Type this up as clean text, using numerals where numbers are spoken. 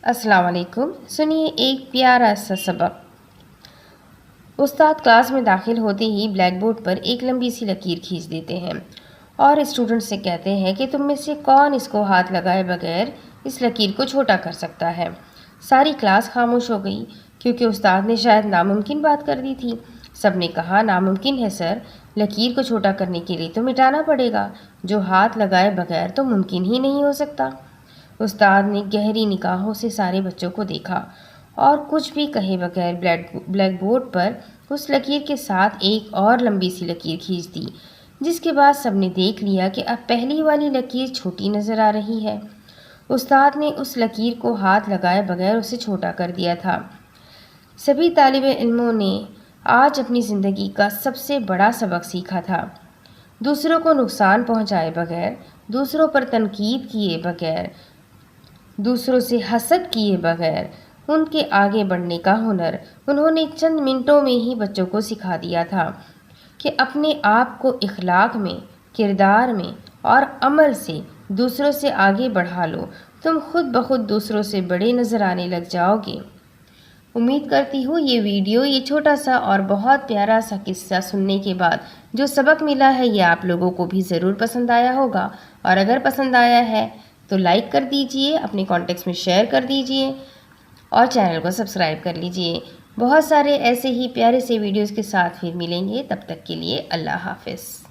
السلام علیکم۔ سنیے ایک پیارا سا سبق۔ استاد کلاس میں داخل ہوتے ہی بلیک بورڈ پر ایک لمبی سی لکیر کھینچ دیتے ہیں اور اسٹوڈنٹ سے کہتے ہیں کہ تم میں سے کون اس کو ہاتھ لگائے بغیر اس لکیر کو چھوٹا کر سکتا ہے۔ ساری کلاس خاموش ہو گئی کیونکہ استاد نے شاید ناممکن بات کر دی تھی۔ سب نے کہا ناممکن ہے سر، لکیر کو چھوٹا کرنے کے لیے تو مٹانا پڑے گا، جو ہاتھ لگائے بغیر تو ممکن ہی نہیں ہو سکتا۔ استاد نے گہری نگاہوں سے سارے بچوں کو دیکھا اور کچھ بھی کہے بغیر بلیک بورڈ پر اس لکیر کے ساتھ ایک اور لمبی سی لکیر کھینچ دی، جس کے بعد سب نے دیکھ لیا کہ اب پہلی والی لکیر چھوٹی نظر آ رہی ہے۔ استاد نے اس لکیر کو ہاتھ لگائے بغیر اسے چھوٹا کر دیا تھا۔ سبھی طالب علموں نے آج اپنی زندگی کا سب سے بڑا سبق سیکھا تھا۔ دوسروں کو نقصان پہنچائے بغیر، دوسروں پر تنقید کیے بغیر، دوسروں سے حسد کیے بغیر ان کے آگے بڑھنے کا ہنر انہوں نے چند منٹوں میں ہی بچوں کو سکھا دیا تھا کہ اپنے آپ کو اخلاق میں، کردار میں اور عمل سے دوسروں سے آگے بڑھا لو، تم خود بخود دوسروں سے بڑے نظر آنے لگ جاؤ گے۔ امید کرتی ہوں یہ ویڈیو، یہ چھوٹا سا اور بہت پیارا سا قصہ سننے کے بعد جو سبق ملا ہے یہ آپ لوگوں کو بھی ضرور پسند آیا ہوگا، اور اگر پسند آیا ہے تو لائک کر دیجئے، اپنے کانٹیکٹس میں شیئر کر دیجئے اور چینل کو سبسکرائب کر لیجئے۔ بہت سارے ایسے ہی پیارے سے ویڈیوز کے ساتھ پھر ملیں گے، تب تک کے لیے اللہ حافظ۔